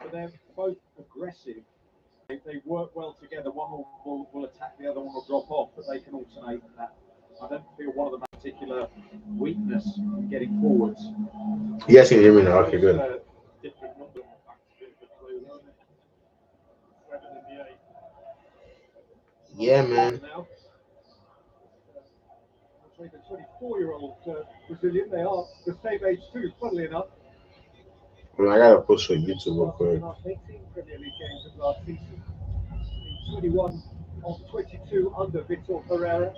but they're both aggressive. They work well together. One will attack, the other one will drop off, but they can alternate that. I don't feel one of them has particular weakness in getting forwards. Yes, you hear me now. Okay, good. Different number. Yeah, man. Now, the 24-year-old Brazilian, they are the same age too, funnily enough. I gotta post for YouTube real quick. 18 Premier League games of last season. 21 of 22 under Vitor Pereira,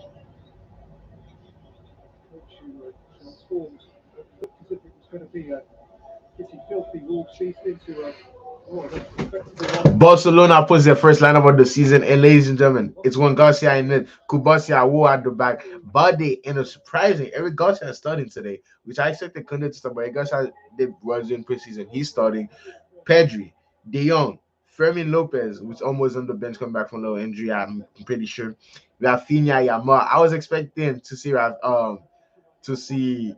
which transformed what looked as if it was going to be a pretty filthy Wolves season into a respectable one. Barcelona puts their first lineup of the season, and ladies and gentlemen, it's one Garcia in it, Kubasia Wu at the back, Bade, and a surprising Eric Garcia is starting today, which I expected couldn't start, but Eric Garcia did was in preseason. He's starting. Pedri, De Jong, Fermin Lopez, which almost on the bench, come back from a little injury. I'm pretty sure. Rafinha, Yamal. I was expecting to see to see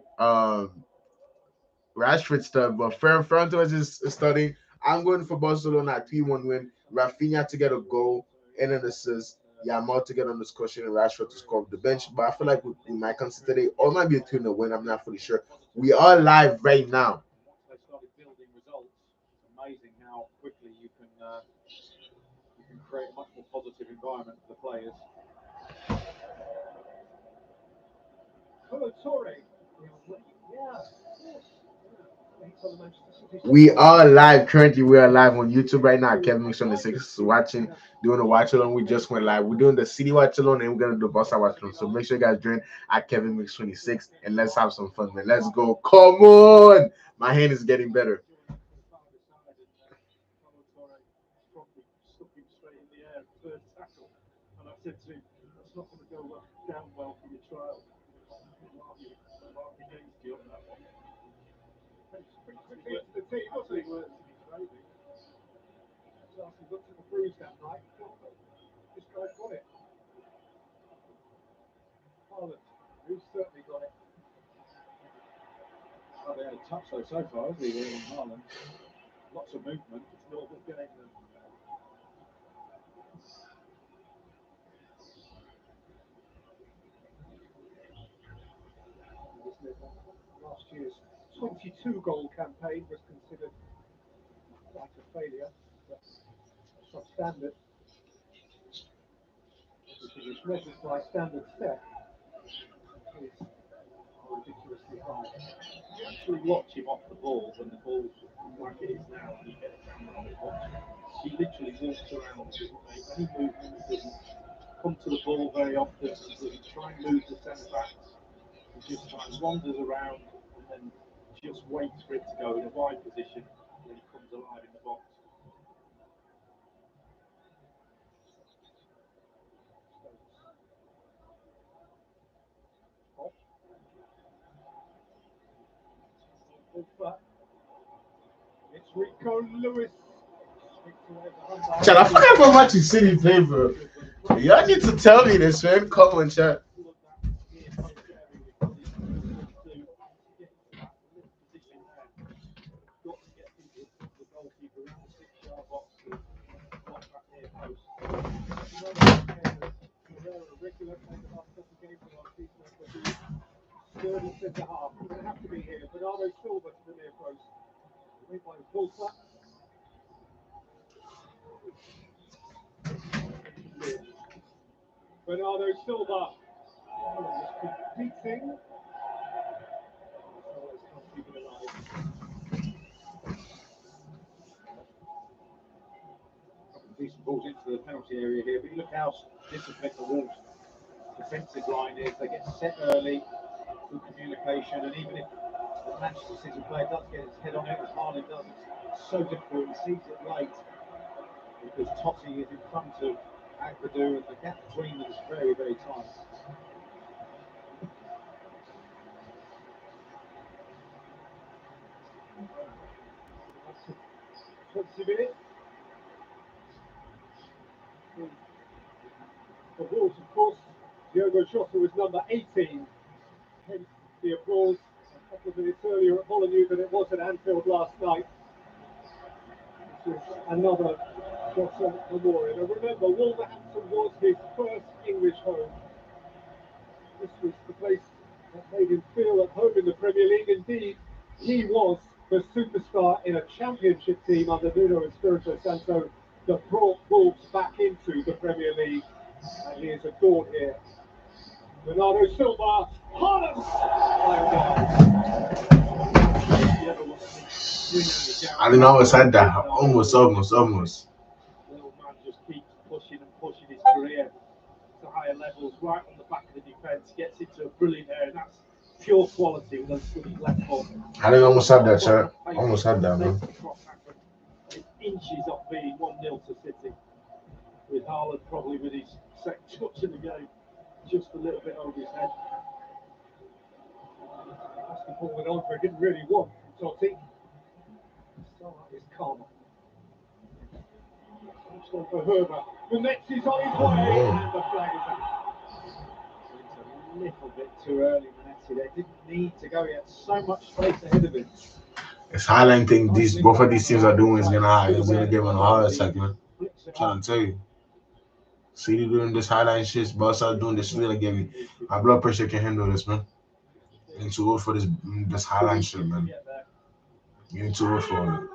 Rashford stuff, but Ferran Torres is starting. I'm going for Barcelona at 3-1 win. Rafinha to get a goal and an assist. Yamal to get on the score sheet and Rashford to score off the bench. But I feel like we might consider today, or it might be a 2-0 win. I'm not fully sure. We are live right now. Once they started building results, it's amazing how quickly you can create a much more positive environment for the players. Torre. We are live. Currently, we are live on YouTube right now. Kevin Mix 26 is watching, doing a watch along. We just went live. We're doing the City watch along, and we're gonna do Bossa watch along. So make sure you guys join at Kevin Mix 26 and let's have some fun, man. Let's go. Come on. My hand is getting better. And I said to him, that's not going to go down well for your trial. Mark against you on that one. Pretty quickly into the team, wasn't he? Chelsea looked at the bruise that night. This guy's got it. Haaland, who's certainly got it. Oh, they had a touch though so far, hasn't he? Haaland. Lots of movement. It's not all getting them. Last year's 22-goal campaign was considered quite a failure, but substandard. Because it's measured by standard set, is ridiculously high. You actually watch him off the ball when the ball's like it is now, and you get a camera on it. He literally walks around, doesn't make any movement, doesn't come to the ball very often, doesn't try and move the centre backs. He just kind of wanders around and then just waits for it to go in a wide position, and then he comes alive in the box. It's Rico Lewis. Chat, I forgot how much you City play, bro. Y'all need to tell me this, man. Come on, chat. Sturdy centre half. He's going to have to be here. Bernardo Silva to the near post. Made by Volta. Bernardo Silva. Just competing. Decent balls into the penalty area here, but you look how disciplined the Wolves' defensive line is. They get set early, good communication, and even if the Manchester City player does get his head on it, as Haaland does, it's so difficult. He sees it late because Totti is in front of Agbadou, and the gap between them is very, very tight. The Wolves, of course, Diogo Jota was number 18. Hence the applause a couple of minutes earlier at Molineux than it was at Anfield last night. is another Jota Memorial. And remember, Wolverhampton was his first English home. This was the place that made him feel at home in the Premier League. Indeed, he was the superstar in a championship team under Nuno Espirito Santo that brought Wolves back into the Premier League. And he is adored here. Bernardo Silva, Haaland! I didn't always had that. Almost. Little man just keeps pushing and pushing his career to higher levels, right on the back of the defence, gets into a brilliant area, and that's pure quality with his left foot. I didn't almost have that, chat. Almost had that, man. It's inches off being 1-0 to City, with Haaland probably with his second touch in the game just a little bit over his head. That's the ball with Andre didn't really want from Totti. So that is calmer. It's on for Herber. The next is on his way, and the flag is out. It's a little bit too early, Manetti there. Didn't need to go. He had so much space ahead of him. It's highlighting thing both of these teams are doing is gonna give him a heart attack, man. I'm trying to tell you. City doing this highlight shit, Barca doing this really give me my blood pressure can handle this, man. Getting too old for this highlight shit, man. Getting too old for it.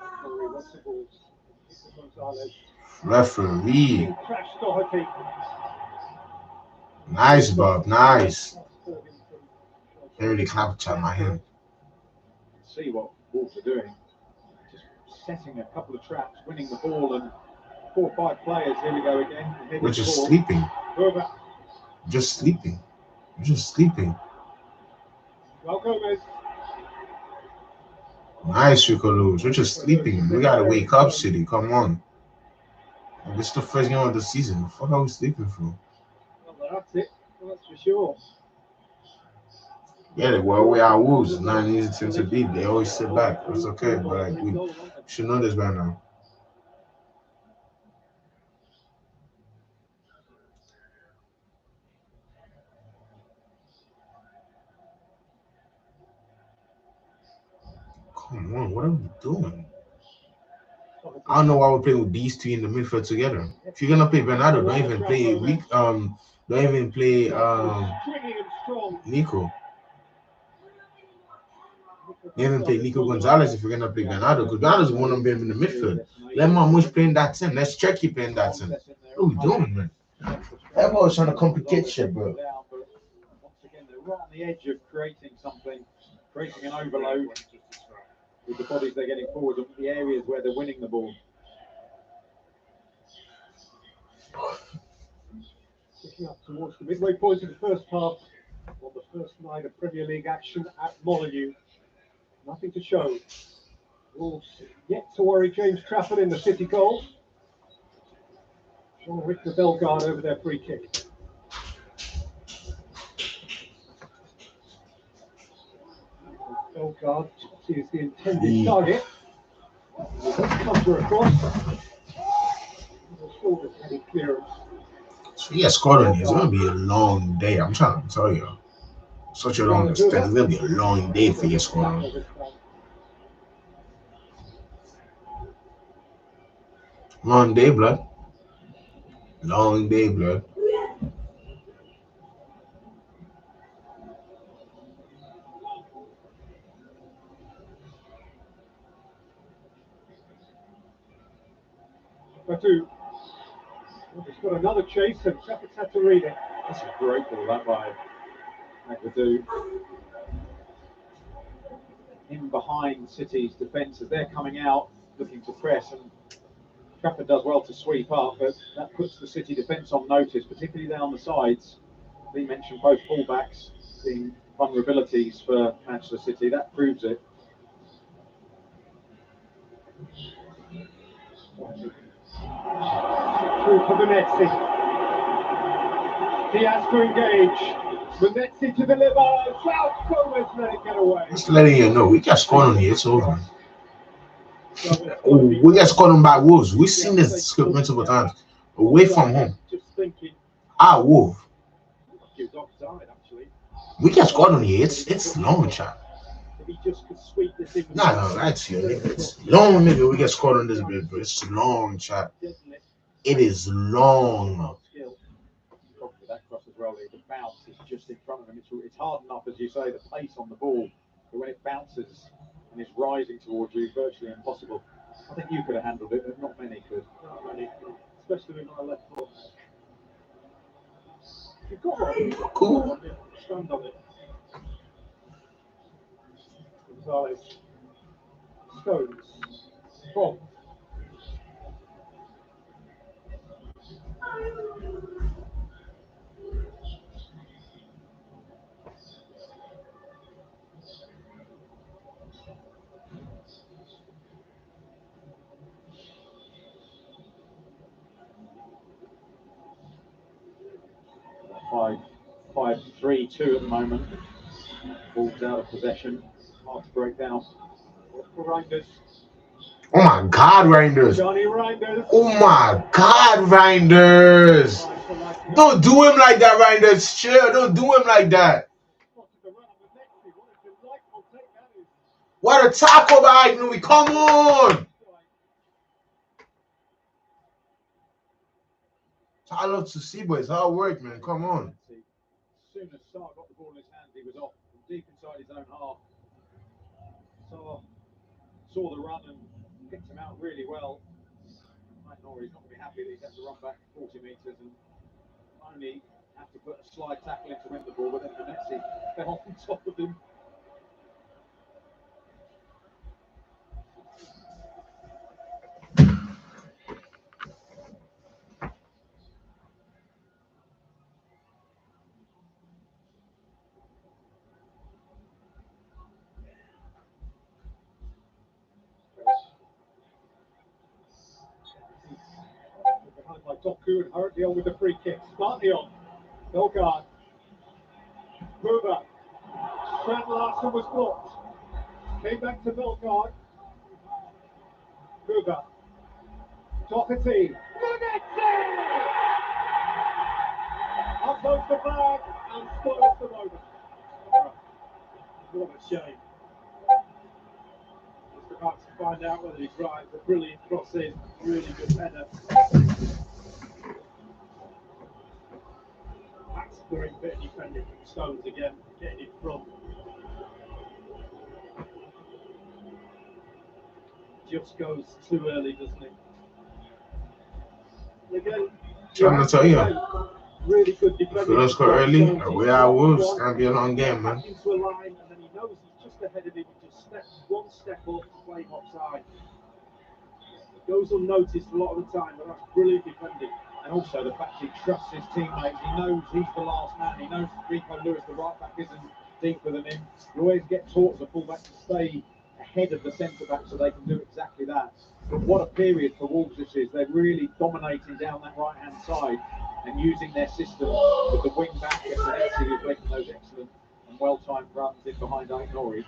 Referee. Nice, Bob. Nice. They really clapped at my hand. See what Wolves are doing. Just setting a couple of traps, winning the ball, and 4 or 5 players. Here we go again. We're just sleeping. Just sleeping. Just sleeping. Well, Gomez. Nice, Rico. We're just sleeping. We gotta wake up, City. Come on. This is the first game of the season. What the fuck are we sleeping for? Well, that's it. Well, that's for sure. Yeah, well, we are Wolves. It's not an easy team to beat. They always sit back. It's okay, but like we should know this by now. Come on, what are we doing? I don't know why we're playing with these two in the midfield together. If you're gonna play Bernardo, don't even play Nico. You even play Nico Gonzalez if you're gonna play Bernardo, because Bernardo's one of them in the midfield. Let Marmoush play in that team. Let's check you playing that team. What are we doing, man? Everyone's trying to complicate shit, bro. Once again, they're right on the edge of creating something, creating an overload with the bodies they're getting forward of the areas where they're winning the ball. Kicking up towards the midway point of the first half on the first night of Premier League action at Molineux. Nothing to show. Wolves yet to worry James Trafford in the City goal. Jean-Victor Bellegarde over their free kick. Bellegarde is the intended target. Counter across. Shoulder heading clearance. So he has scored on you. It's gonna be a long day. I'm trying to tell you. Such a long extent. It's gonna be a long day for your squad. Long day, blood. Long day, blood. Batu. He's got another chase and Trafford's had to read it. That's a great ball that by Agbadou. In behind City's defence as they're coming out looking to press, and Trafford does well to sweep up, but that puts the City defence on notice, particularly down the sides. We mentioned both fullbacks being vulnerabilities for Manchester City. That proves it. Through for Benetti. Diaz to engage. Benetti to deliver. South Gomez let it get away. Just letting you know, we got scored on here. It's over. Oh, we got scored on by Wolves. We've seen this script multiple times. Away from home. Wolf. We got scored on here. It's long, chat. just could sweep this in. Nah, that's you, nigga. It's long, nigga. We get scored on this bit, but it's long, chat. It is long. That cross as well. The bounce is just in front of him. It's hard enough, as you say, the pace on the ball, but when it bounces and is rising towards you, virtually impossible. I think you could have handled it, but not many could. Especially with my left foot. You've got one. Cool. Stand on it. Gonzalez. Stones. Bob. Five, 3-2 at the moment. Ball's out of possession. Hard to break down. For Reinders. Oh my God, Reinders. Johnny Reinders. Oh my God, Reinders. Don't do him like that, Reinders. Chill. Don't do him like that. What a tackle by Aït-Nouri. Come on. I love to see, but it's hard work, man. Come on. As soon as Sarr got the ball in his hands, he was off from deep inside his own half. Sarr saw the run and picked him out really well. Aït-Nouri's not going to be happy that he's had to run back 40 metres and only have to put a slide tackle in to win the ball, but then Venezia fell on top of him. By Doku and Hertlion with the free kick. Spartlion. Bellegarde. Buba. Strand Larsen was blocked. Came back to Bellegarde. Buba. Doherty. Up goes the flag and spoils the moment. What a shame. Just about to find out whether he drives a brilliant cross in. Really good header. That's great bit of defending from Stones again, getting in front. Just goes too early, doesn't it? Again, Trying to tell you. Really good defending. Let's go early. We are Wolves. It's going to be a long game, man. Into a line, and then he knows he's just ahead of him. Just one step up, playing offside. It goes unnoticed a lot of the time, but that's brilliant defending. And also the fact he trusts his teammates. He knows he's the last man. He knows Rico Lewis, the right back, isn't deeper than him. You always get taught as a fullback to stay ahead of the centre back so they can do exactly that. But what a period for Wolves this is. They're really dominating down that right hand side and using their system with the wing back and Venezia, who's making those excellent and well timed runs in behind Aït-Nouri.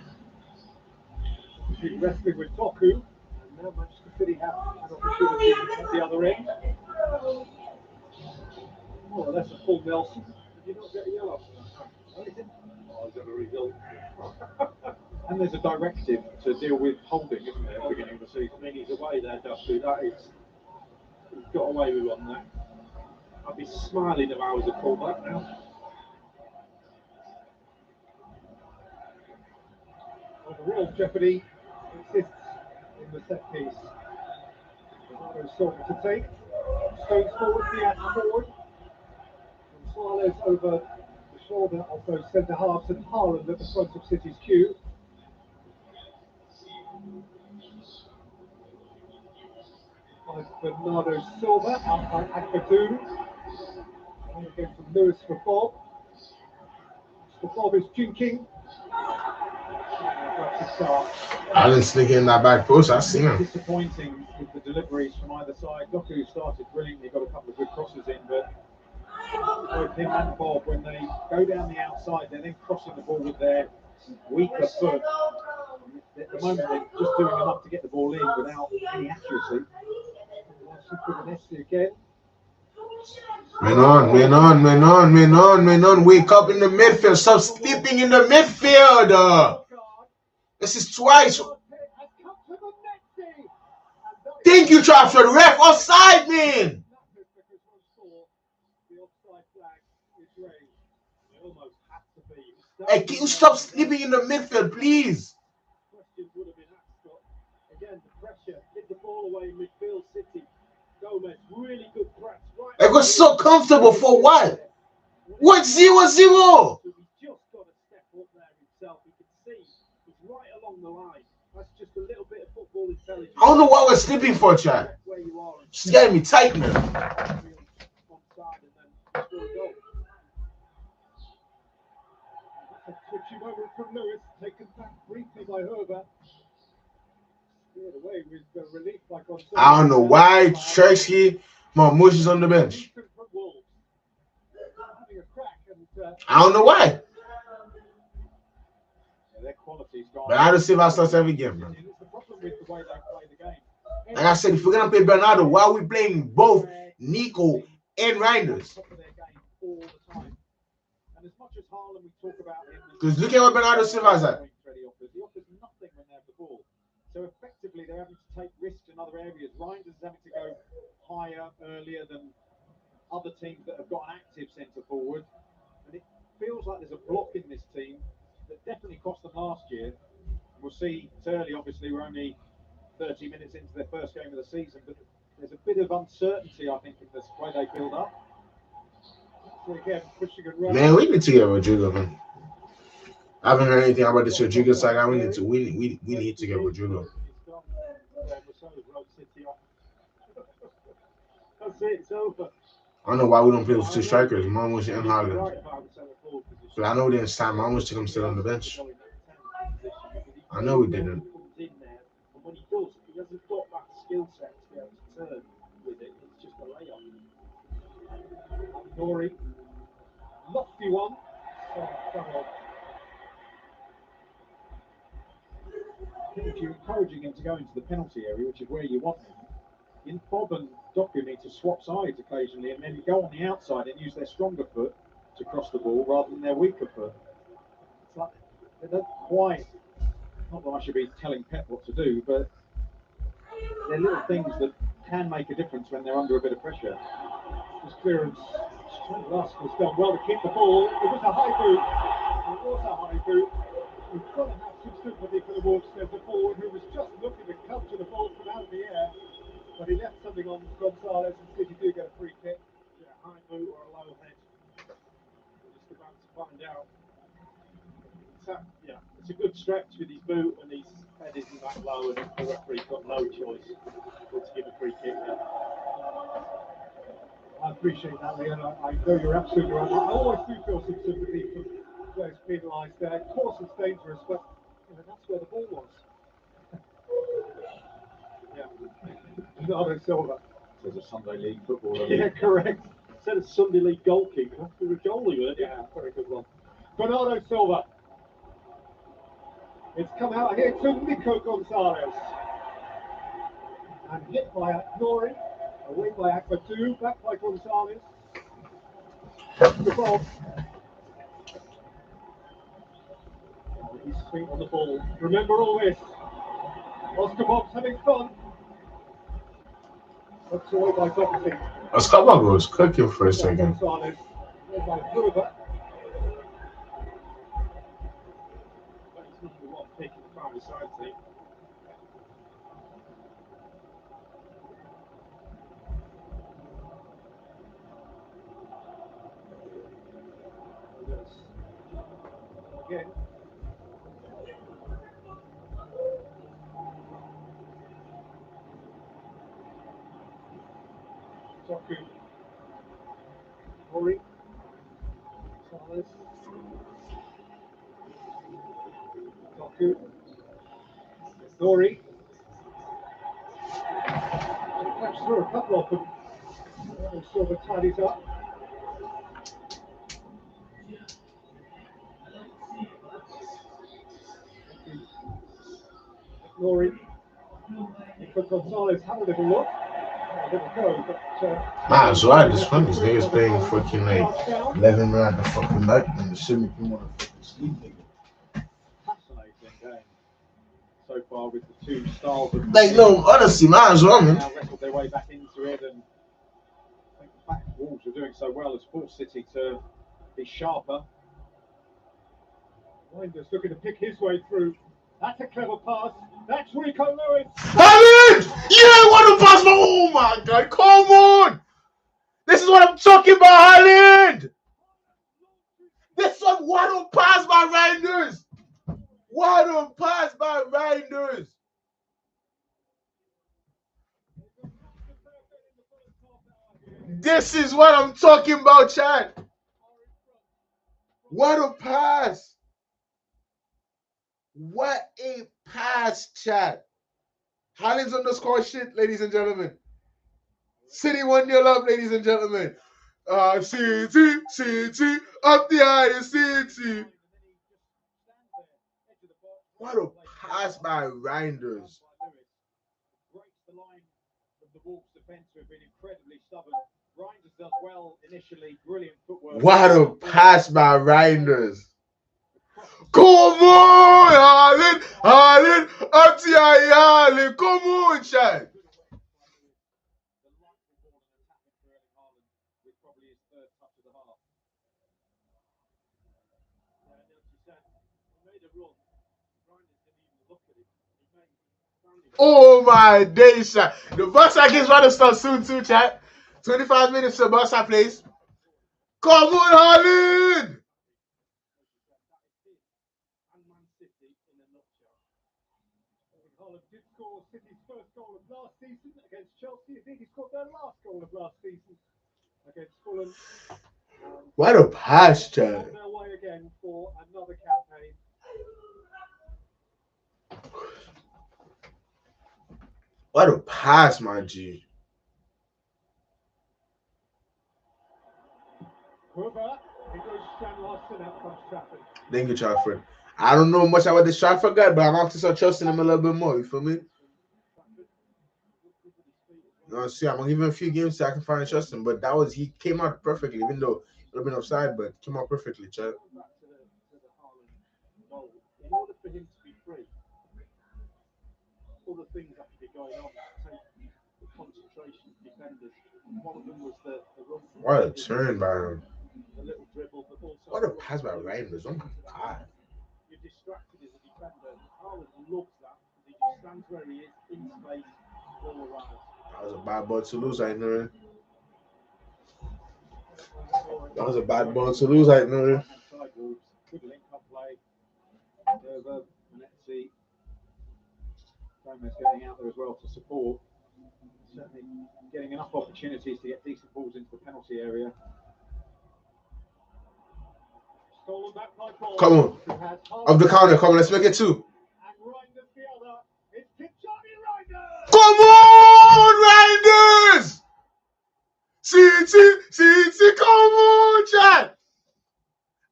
Wrestling with Doku, and now Manchester City have an opportunity at the other end. More or less a full Nelson. Did you not get a yellow? Oh, I got a result. And there's a directive to deal with holding, isn't there, at the beginning of the season? I mean, he's away there, Dusty. That is, he's got away with one there. I'd be smiling if I was a fullback now. Well, the real jeopardy exists in the set piece. Bernardo Silva to take. Stones forward, Diaz forward. And Suarez over the shoulder of those centre halves and Haaland at the front of City's queue. By Bernardo Silva, out by Agbadou. And again from Lewis for Bob. For Bob is Jinking. Alan sneaking in that back post. I've seen him. Disappointing with the deliveries from either side. Doku started brilliantly, got a couple of good crosses in, but both him and Bob, when they go down the outside, they're then crossing the ball with their weaker foot. At the moment, they're just doing enough to get the ball in without any accuracy. Again. Man on. Wake up in the midfield. Stop sleeping in the midfield. This is twice. Thank you, Traps, for the ref. Offside, man. Hey, can you stop sleeping in the midfield, please? Again, the pressure, hit the ball away in midfield. City. Gomez, really good press. It was so comfortable for what? What 0-0? He's just got to step up there himself. You can see he's right along the line. That's just a little bit of football intelligence. I don't know what we're sleeping for, Chad. She's getting me tight now. A twitchy moment from Lewis, taken back briefly by Herbert. Steered away with relief by Gonzalez. I don't know why Cherksey Marmouche is on the bench. I don't know why. But I don't see if I starts every game, man. Like I said, if we're gonna play Bernardo, why are we playing both Nico and Reinders? Because look at what Bernardo Silva's at. He offers nothing when they have the ball. So effectively, they're having to take risks in other areas. Reinders is having to go higher, earlier than other teams that have got an active centre forward. And it feels like there's a block in this team that definitely cost them last year. We'll see. It's early, obviously. We're only 30 minutes into their first game of the season, but there's a bit of uncertainty, I think, in the way they build up. So again, pushing and running. Man, we need to get Rodrigo, man. I haven't heard anything about this Rodrigo saga. We need to get Rodrigo. That's it, it's over. I don't know why we don't play with two strikers, Marmouche and Haaland. But I know we didn't sign Marmouche to come sit on the bench. I know we didn't. When he does, he hasn't got that skill set to be able to turn with it. It's just a layup. Nori, lofty one. If you're encouraging him to go into the penalty area, which is where you want him, Bob and Doku need to swap sides occasionally and then go on the outside and use their stronger foot to cross the ball rather than their weaker foot. It's like they don't quite. Not that I should be telling Pep what to do, but they're little things that can make a difference when they're under a bit of pressure. This clearance, Lusk has done well to keep the ball. It was a high boot. It was a high boot. We've got to have some sympathy for the Wolves centre forward, who was just looking to capture the ball from out of the air, but he left something on Gonzalez and City do get a free kick. Is it a high boot or a low head? We're just about to find out. It's a good stretch with his boot, and his head isn't that low, and the referee's got no choice but to give a free kick there. I appreciate that, Leon. I know you're absolutely right. I always do feel some sympathy for players penalised there. Of course, it's dangerous, but that's where the ball was. Yeah. Bernardo Silva. Says a Sunday League footballer. Yeah, correct. Instead of Sunday League goalkeeper, it was a goalie, weren't it? Yeah, very good one. Bernardo Silva. It's come out here to Nico Gonzalez. And hit by Nori. Away by Akbatu. Back by Gonzalez. The ball. His feet on the ball. Remember all this. Oscar Bob's having fun. That's away by Doherty. Oscar Bob was cooking for a second. Gonzalez. Away by Herbert. Taking the far side team. Again. Doku. Nori. Gonzalez. Doku. Nori. Catch through a couple of them. Silva tidies up. Nori. Nico Gonzalez had a little look. A little go, but Nah, it's right. It's fun. These niggas playing fucking like 11 minutes at the fucking night and shouldn't make me want to fucking sleep, nigga. fascinating game. far with the two styles of Like, no, honestly, man's wrong, man. now wrestled their way back into it, and I think the fact Wolves are doing so well has forced City to be sharper. Reinders looking to pick his way through. That's a clever pass. That's Rico Lewis. Haaland! Yeah, what a pass! Oh my God, come on! This is what I'm talking about, Haaland! This one, what a pass by Reinders! What a pass by Reinders! This is what I'm talking about, Chad. What a pass! What a pass, Chad. Haaland's on the score sheet, ladies and gentlemen. City 1-0 up, ladies and gentlemen. City, up the highest City. What a pass by Reinders. Breaks the line of the Wolves defence, who have been incredibly stubborn. Reinders does well initially, brilliant footwork. What a pass by Reinders. Come on, Haaland, up the Haaland. Come on, Chad. Oh my days, Chad. The Barca game's about to start soon too, Chad. 25 minutes to Barca plays. Come on, Haaland. Haaland did score City's first goal of last season against Chelsea. I think he scored their last goal of last season against Fulham. What a pass, Chad. On their way again for another campaign. What a pass, my G. Thank you, Trafford. I don't know much about this Trafford guy, but I'm about to start trusting him a little bit more. You feel me? See, I'm gonna give him a few games so I can finally trust him. But he came out perfectly, even though it would have been offside, but came out perfectly, Chad. In order for him to be free, other things have to be going on to take the concentration of defenders. One of them was the run. What a turn by him. A little dribble, but also what a pass by Reinders. Oh my God. You're distracted as a defender. Haaland loves that because he just stands where he is, in space, all around. That was a bad ball to lose, I know. That was a bad ball to lose, I know. Good link-up play. Over Manetzi. Gomez getting out there as well to support. Certainly getting enough opportunities to get decent balls into the penalty area. Stolen back by Paul. Come on. Of the counter, come on, let's make it two. And Reinders the other. It's Kipchoge Reinders. Come on, Reinders! CT, come on, Chad!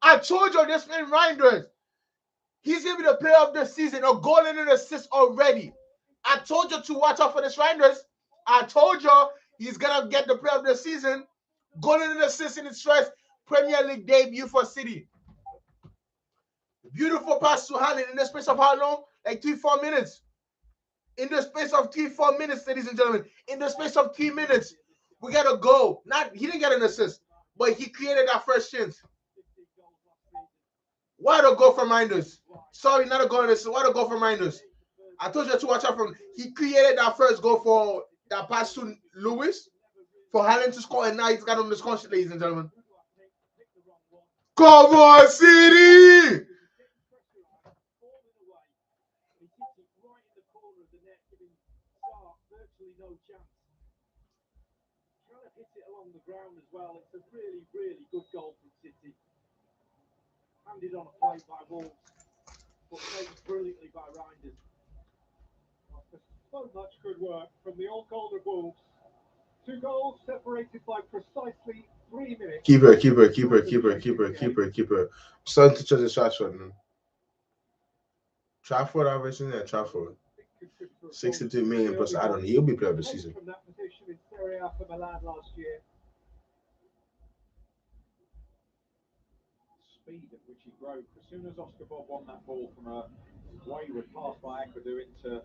I told you this man Reinders. He's gonna be the player of the season, a goal and an assist already. I told you to watch out for this Reinders. I told you he's gonna get the player of the season, goal and an assist in his first Premier League debut for City. Beautiful pass to Haaland in the space of how long? Like 3-4 minutes. In the space of 3-4 minutes, ladies and gentlemen. In the space of 3 minutes, we got a goal. He didn't get an assist, but he created our first chance. What a goal from Reinders. Sorry, not a goal and assist. What a goal from Reinders. I told you to watch out from. He created that first goal for that pass to Lewis for Haaland to score, and now he's got on the score sheet, ladies and gentlemen. Come on, City! Hit it along the ground as well. It's a really, really good goal from City. Handed on a play by Wolves, but played brilliantly by Reinders. So much good work from the old goal of Wolves. 2 goals separated by precisely 3 minutes. Keeper. Starting to trust the Trafford, man. Trafford, obviously, yeah, Trafford. 62 million plus add-on. He'll be player of the season. From that position in Serie A for Milan last year. Speed at which he broke. As soon as Oscar Bob won that ball from a wayward pass by Aguadu into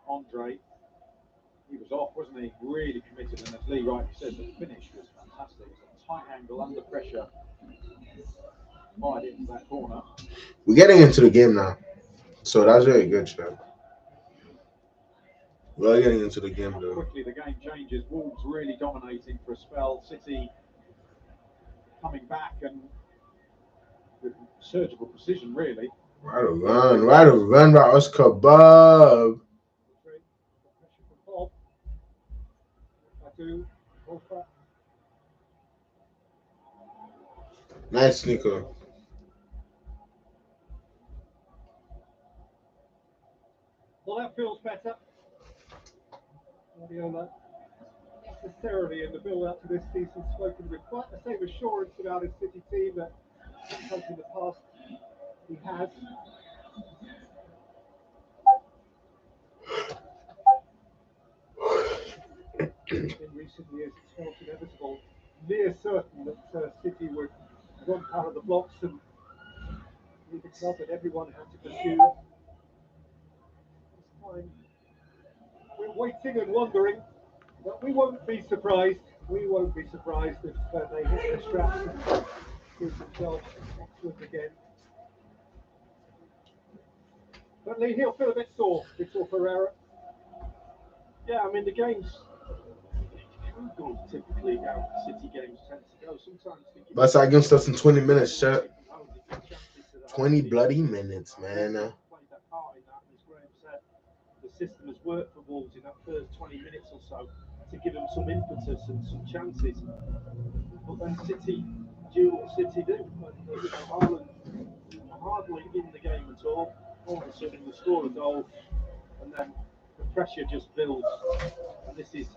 Andre. He was off, wasn't he? Really committed, and as Lee rightly said, the finish was fantastic. It was a tight angle under pressure. Fired into that corner. We're getting into the game now, so that's very good, Chad. We're getting into the game, though. Quickly the game changes. Wolves really dominating for a spell. City coming back and with surgical precision, really. Right a run by Oscar Bob. Nice sneaker. Well, that feels better. Guardiola, necessarily in the build-up to this season, spoken with quite the same assurance about his City team that sometimes in the past he has. In recent years, it's felt inevitable, near certain that City would run out of the blocks and leave a club that everyone had to pursue. This time, we're waiting and wondering, but we won't be surprised. We won't be surprised if they hit the straps and prove themselves excellent again. But Lee, he'll feel a bit sore, Vitor Ferreira. Yeah, I mean, the games go typically how City games tend to go. Sometimes That's against us in 20 minutes, Chad. 20 bloody minutes, man. Played that part in that, and as Graham said, the system has worked for Wolves in that first 20 minutes or so to give them some impetus and some chances. But then City do what City do. And, Haaland hardly in the game at all. All of a sudden, they score a goal, and then the pressure just builds. And this is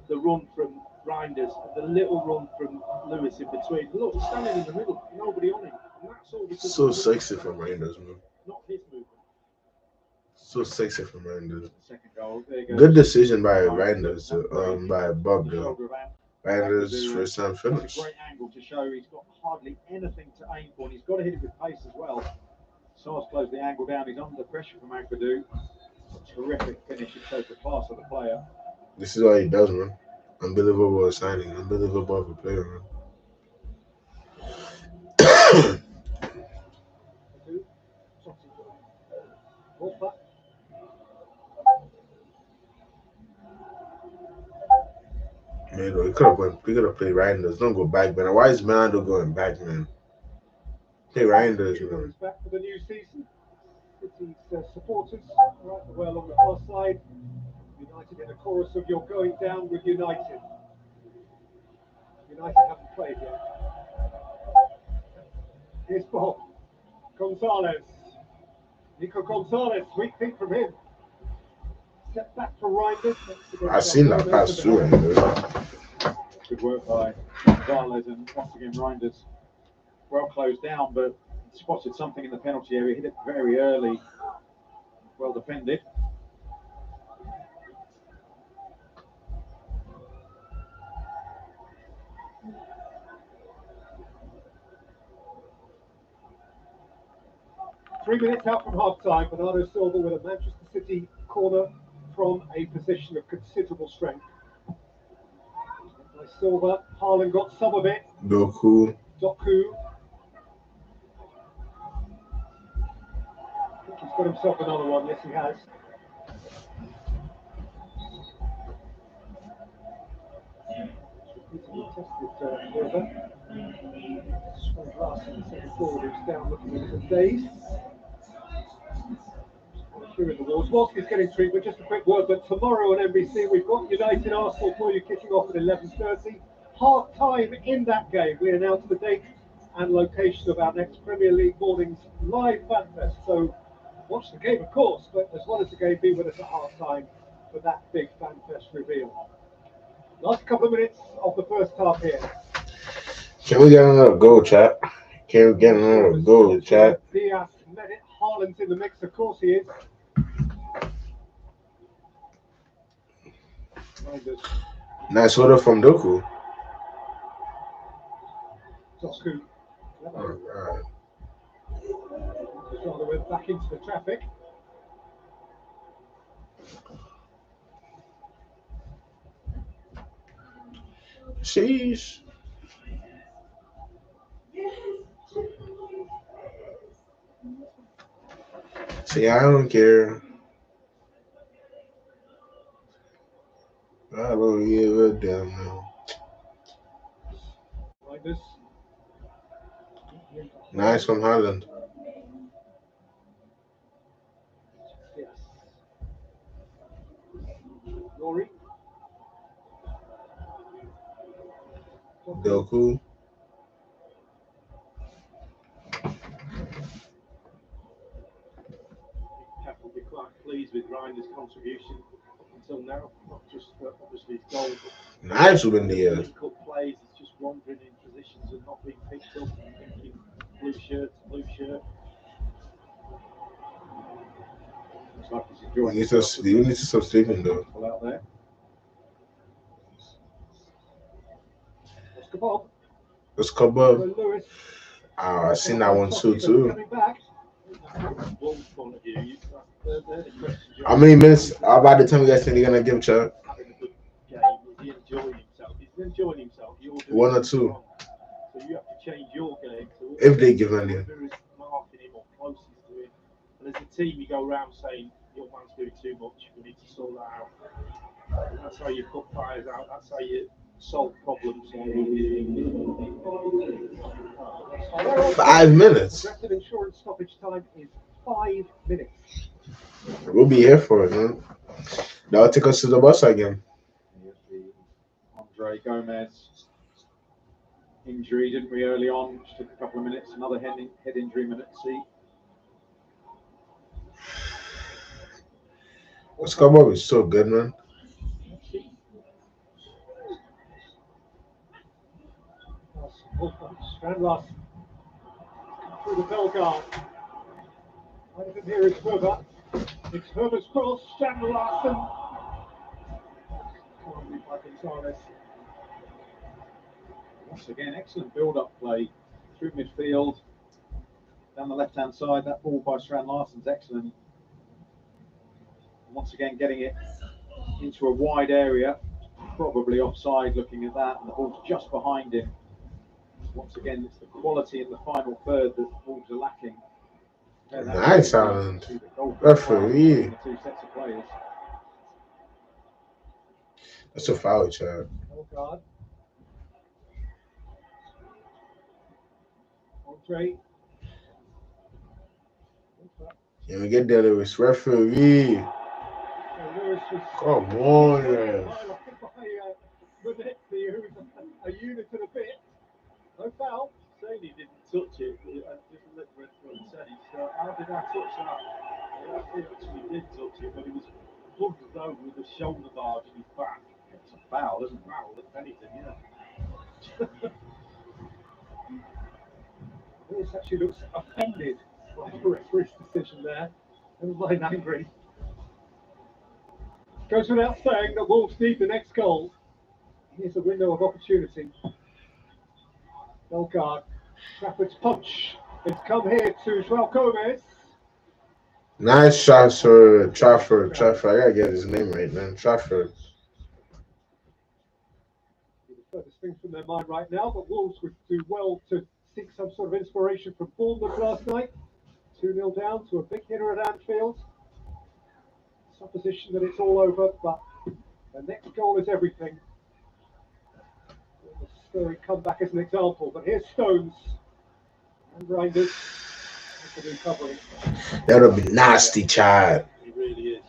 the run from Reinders, the little run from Lewis in between. Look, he's standing in the middle, nobody on him. And that's all because So sexy from Reinders, man. not his movement. So sexy from Reinders. Second goal, there you go. Good decision by Reinders, by Bob, though. Shoulder of Ant. Reinders' first time That's finish. a great angle to show he's got hardly anything to aim for, and he's got to hit it with pace as well. Sars closed the angle down. He's under pressure from Aguadu. Terrific finish. It shows the class of the player. This is what he does, man. Unbelievable signing. Unbelievable of a player, man. Man, we could have played Reinders. Don't go back, man. Why is Mando going back, man? Play Reinders, man. Respect for the new season. City's supporters right the way along the far side. United in a chorus of "You're going down with United." United haven't played yet. Here's Bob. Gonzalez. Nico Gonzalez, sweet feet from him. Step back for Reinders. I've seen that pass through, Reinders. Good work by Gonzalez, and once again Reinders well closed down, but spotted something in the penalty area, hit it very early. Well defended. Three minutes out from half time, Bernardo Silva with a Manchester City corner from a position of considerable strength. By Silva, Haaland got some of it. Doku. Doku. I think he's got himself another one, yes he has. Tested Silva. Scored last in the second forward, who's down looking a little dazed. Here in the walls. Wolski's getting treatment, just a quick word, but tomorrow on NBC we've got United Arsenal for you kicking off at 11:30. Half time in that game. We announce the date and location of our next Premier League morning's live fan fest. So watch the game, of course, but as well as the game, be with us at half time for that big fan fest reveal. Last couple of minutes of the first half here. Can we get another goal, chat? Can we get another goal, chat? Diaz met it. Haaland's in the mix, of course he is. Nice order from Doku. Doku. Alright. back into the traffic. Sheesh. See, I don't care. I don't give a damn now. Like this. Nice from Holland. Yes. Rory. Doku. Pep will be quite pleased with Ryan's contribution up until now, not just for obviously his goal, but Nice win there. link-up plays. It's just wandering in positions and not being picked up and thinking blue shirt. Looks like he's We enjoying need himself. to stop sleeping though. Pull out there. Oscar Bob. Let's come up. Lewis. I seen that one too. Coming back. Wolves' point of view, they're the questions you're How many minutes by the time you guys think they're gonna give Chuck? having a good game. Is he enjoying himself? If he's enjoying himself, you're doing 1 or something 2. wrong. So you have to change your game. So If they give him the. whoever is marking him or closest to him. And as a team, you go around saying, your man's doing too much, we need to sort that out. And that's how you put fires out, that's how you solve problems. 5 minutes. Progressive insurance stoppage time is 5 minutes. We'll be here for it, man. That'll take us to the bus again. Here's the Andre Gomez injury, didn't we, early on? Just took a couple of minutes. Another head injury, minute C. Let's come up. It's so good, man. Strandlass through the bell guard. Right of him here is Herber. It's Herber's cross. Strandlassen. Can't be by Gonzalez. Once again, excellent build-up play through midfield. Down the left-hand side, that ball by Strand Larsen's excellent. Once again, getting it into a wide area, probably offside looking at that, and the ball's just behind him. Once again, it's the quality in the final third that Wolves are lacking. Nice, Alan. Referee. The two sets of players. That's a foul, Chad. Oh, God. Andre. Can we get there, Lewis? Referee. Lewis was Come on, man. a unit and a bit. No foul. Saying he didn't touch it. I just let the referee say. So how did I touch that? Yeah, he actually did touch it, but he was plugged over with the shoulder barge in his back. It's a foul, isn't it? Foul, if anything, yeah. Lewis actually looks offended by the referee's decision there. Never mind angry. Goes without saying that Wolves need the next goal. Here's a window of opportunity. Bellegarde. Trafford's punch. It's come here to João Gomez. Nice shots for Trafford. I gotta get his name right, man. Trafford. The furthest thing from their mind right now, but Wolves would do well to seek some sort of inspiration from Bournemouth last night. 2-0 down to a big hitter at Anfield. Supposition that it's all over, but the next goal is everything. The Stirring comeback as an example, but here's Stones and Reinders. Good recovery. That'll be nasty, Chad. He really is.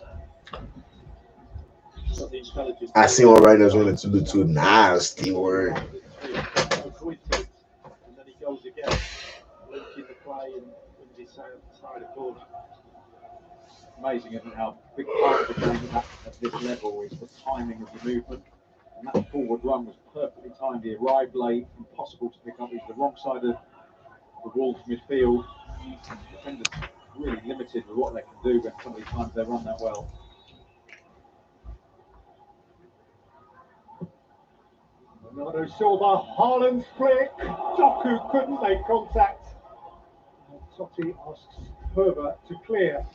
Got the intelligence. I seen what Riders wanted to do too. Nasty word. And then he goes again, linking the play and wins his side of corner. Amazing, isn't it, how big part of the game at this level is the timing of the movement. And that forward run was perfectly timed. He arrived late, impossible to pick up. He's the wrong side of the Wolves midfield. Defenders really limited with what they can do when some of these times they run that well. Bernardo Silva, Haaland's flick. Doku couldn't make contact. And Totti asks Herbert to clear.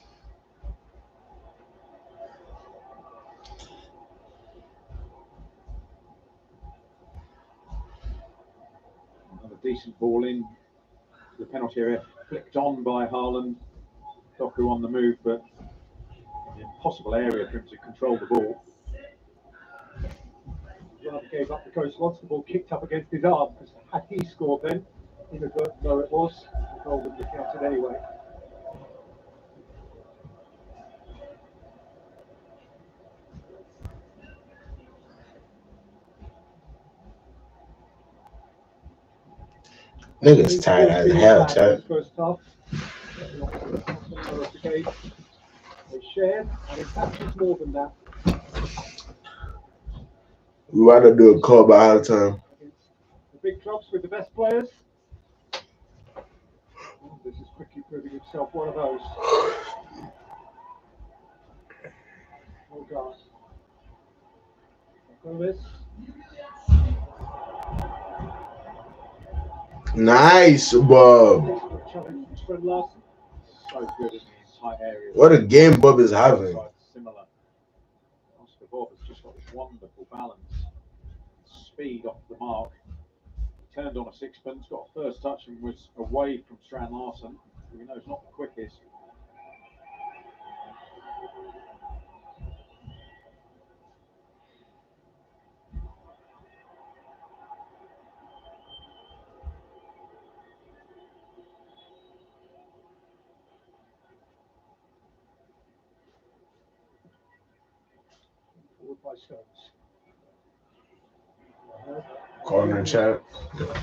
Another decent ball in. The penalty area flicked on by Haaland. Doku on the move, but an impossible area for him to control the ball. Rather gave up the ghost once the ball kicked up against his arm, because had he scored then, inadvertent though it was, the goal wouldn't have counted anyway. Niggas tired as hell, Chad. First half. They shared, and in fact it's more than that. We want to do a call by halftime. The big clubs with the best players. Oh, this is quickly proving himself one of those. Oh God. Gomez. Nice, Bob. Challenge from Fred Larson. So good in the tight areas. What a game Bob is having. Similar. Oscar Bob has just got this wonderful balance, speed off the mark. Turned on a sixpence, got a first touch and was away from Strand Larsen, who we know is not the quickest. Forward by Stones. Corner, Chad.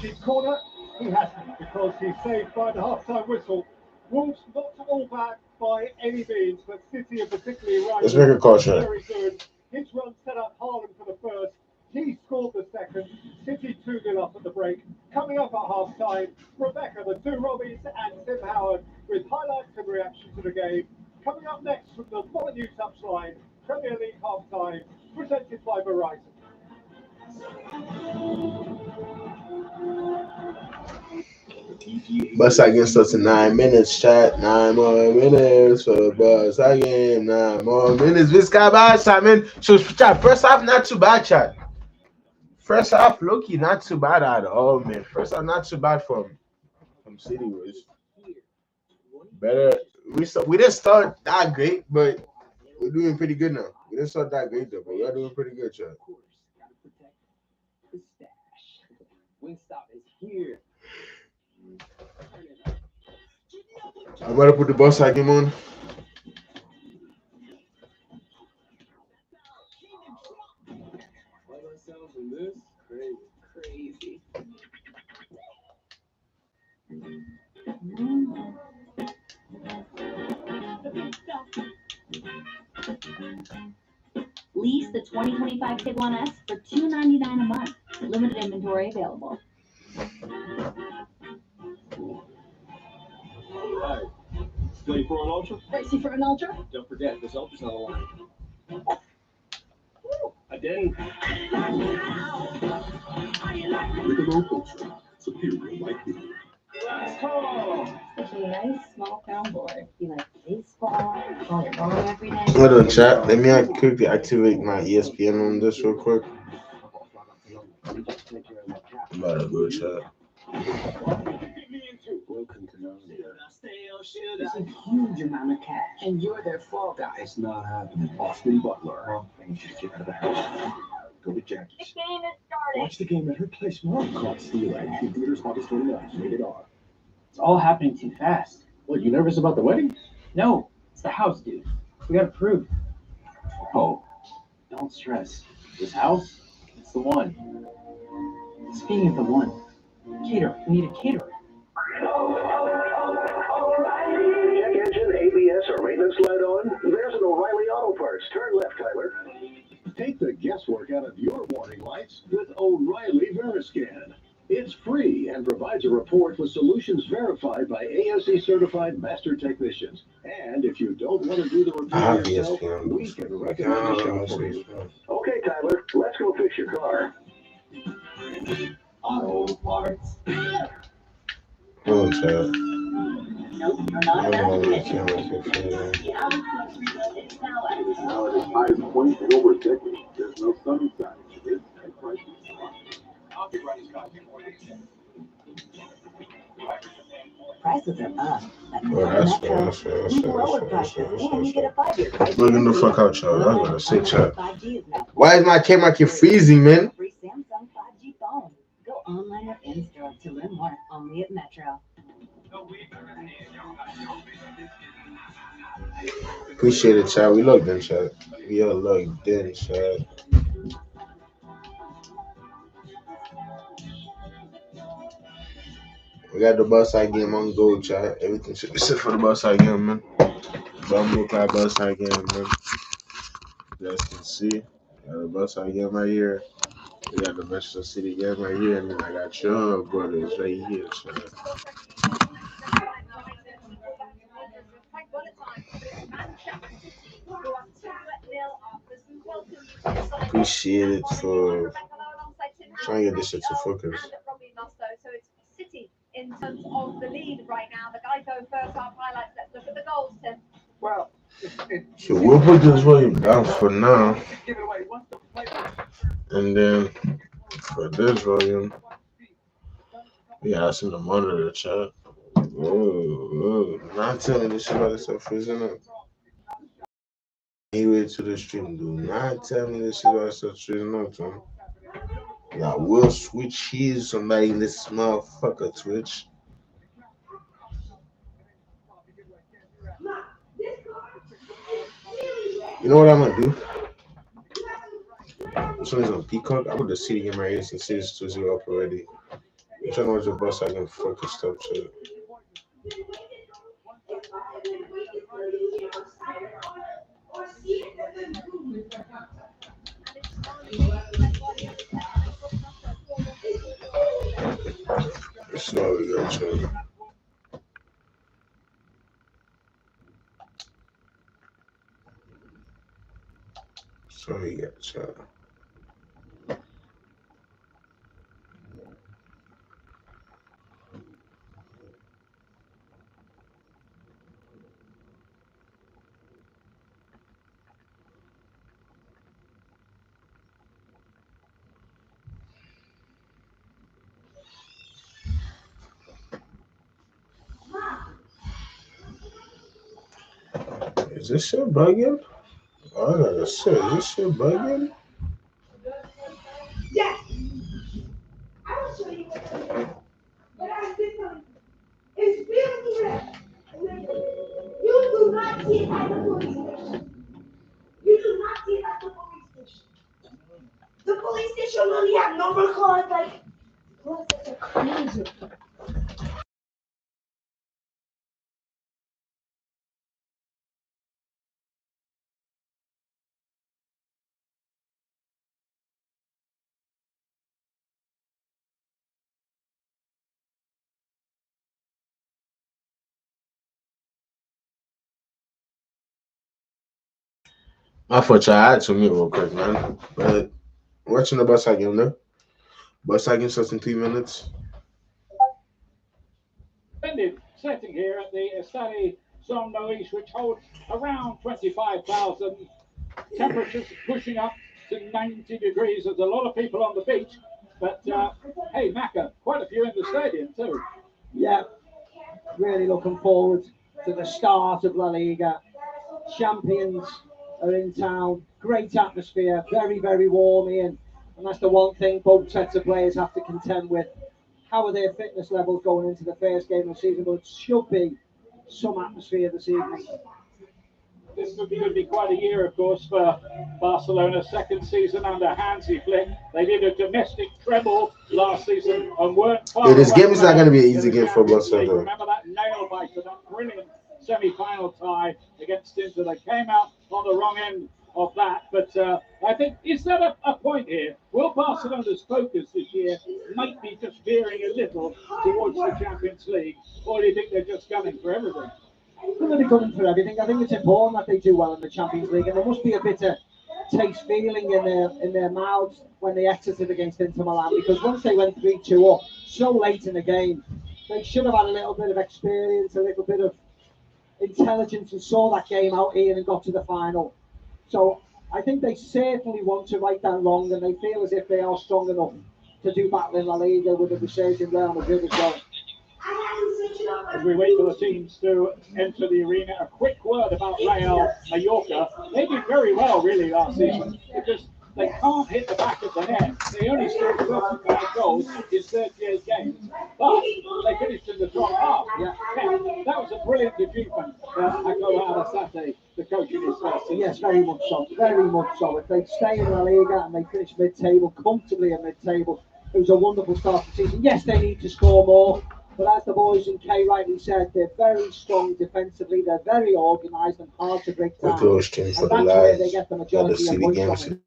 Cheap corner, he hasn't, because he's saved by the half-time whistle. Wolves not all back by any means, but City are particularly right. Let's make a call, Chad. Very good. His run set up Haaland for the first. He scored the second. City 2-0 up at the break. Coming up at half-time, Rebecca, the two Robbies, and Tim Howard with highlights and reaction to the game. Coming up next from the Molyneux touchline, Premier League half-time, presented by Verizon. Bus against us in 9 minutes, chat. 9 more minutes for the bus again. 9 more minutes. Visca Barca, man. So, chat, first half, not too bad, chat. First half, Loki, not too bad at all, man. First half, not too bad from City was better. We didn't start that great, but we're doing pretty good now. We didn't start that great, though, but we're doing pretty good, chat. Wingstop is here. I'm about to put the bus game on. Like ourselves in this? Crazy. Lease the 2025 Tiguan S for $299 a month. Limited inventory available. Hi. Ready for an ultra? Ready for an ultra? Don't forget, this ultra's not a line. I didn't. Michelob Ultra, superior like beer. Especially a nice small town boy. You like baseball, call your mom every day. Hold on, chat. Let me quickly activate my ESPN on this real quick. I'm about to go, chat. Welcome to Narnia. It's a huge amount of cash, and you're their fall guy. It's not happening. Austin Butler. You should get out of the house. Go to Jackie's. The game is starting. Watch the game at her place, Mom. Caught stealing. She theaters August 29th. Rated R. It's all happening too fast. What, you nervous about the wedding? No, it's the house, dude. We gotta prove. Oh. Don't stress. This house, it's the one. Speaking of the one, caterer. We need a caterer. Check engine, ABS, or maintenance light on? There's an O'Reilly Auto Parts. Turn left, Tyler. Take the guesswork out of your warning lights with O'Reilly Veriscan. It's free and provides a report with solutions verified by ASE certified master technicians. And if you don't want to do the repair yourself, we can recommend a shop for you. Okay, Tyler, let's go fix your car. Auto parts. Hold on, chat. Nope, you're not allowed to miss. Now at its highest point in over a decade, there's no sunny side to this at prices. Prices are up, but Bro, with that's Metro, we've lowered prices, and you get a 5-year price Looking the guarantee. fuck out, y'all. I'm gonna say, chat. 5G is now Why is my camera keep freezing, man? free Samsung 5G phone. Go online or in-store to learn more only at Metro. Appreciate it, chat. We logged in, chat. We are logged in, chat. We got the bus side game on go, chat. Everything should be set for the bus side game, man. Bumble clap bus side game, man. You guys can see. We got the bus side game right here. We got the Manchester City game right here, and then I got your brothers right here, chat. Appreciate it for trying to get this shit to focus. So it's City in terms of the lead right now. The Geico first half highlights. Let's look at the goals, Tim. Well, So we'll put this volume down for now, and then for this volume, we asking the monitor chat. Whoa, not telling this shit about this stuff freezing up. Anyway, to the stream, do not tell me this shit about stuff freezing up, Tom. I will switch his somebody in this motherfucker Twitch. You know what I'm gonna do? This one is on Peacock. I put the City game right here since it's 2-0 up already. I'm trying to watch the bus so I can focus stuff shit. Slowly go, chill. Sorry, yeah, chill. Is this shit bugging? Oh, I gotta say, is this shit bugging? Yes. I will show you what to do. But I still tell you, it's beautiful red. You do not see it at the police station. You do not see it at the police station. The police station only have number cards like, plus it's a crazy. My fault, y'all. I had to mute real quick, man. But watching the bus side game, though. Bus side game starts in 3 minutes. Splendid setting here at the Stade Saint-Maurice, which holds around 25,000. Temperatures pushing up to 90 degrees. There's a lot of people on the beach, but hey, Macca, quite a few in the stadium too. yeah, really looking forward to the start of La Liga. Champions are in town. Great atmosphere. Very, very warm in. And that's the one thing both sets of players have to contend with. How are their fitness levels going into the first game of the season? But it should be some atmosphere this evening. This could be quite a year, of course, for Barcelona's second season under Hansi Flick. They did a domestic treble last season and weren't far Yeah, this away game is not from going to be an the easy game for Champions League. Barcelona. Remember that nail biter, that brilliant semi-final tie against Inter. They came out on the wrong end of that. But I think, is that a point here? Will Barcelona's focus this year might be just veering a little towards the Champions League? Or do you think they're just gunning for everything? They're going to be coming for everything. I think it's important that they do well in the Champions League, and there must be a bit of taste feeling in their mouths when they exited against Inter Milan, because once they went 3-2 up so late in the game, they should have had a little bit of experience, a little bit of intelligence, and saw that game out here and got to the final. So I think they certainly want to right that wrong, and they feel as if they are strong enough to do battle in La Liga with the resurging Real Madrid as well. As we wait for the teams to enter the arena, a quick word about Real Mallorca. They did very well, really, last season, because they can't hit the back of the net. They only scored 35 goals in 38 games, but they finished in the top half. Yeah. That was a brilliant debut from Jacobo Arrasate, the coach in his first season. Yes, very much so. Very much so. If they stay in La Liga and they finish mid-table, comfortably in mid-table, it was a wonderful start to the season. Yes, they need to score more. But as the boys in Kay rightly said, they're very strong defensively. They're very organised and hard to break down. Okay, I was streaming for And the that's where they live. get the The majority of City points games from it.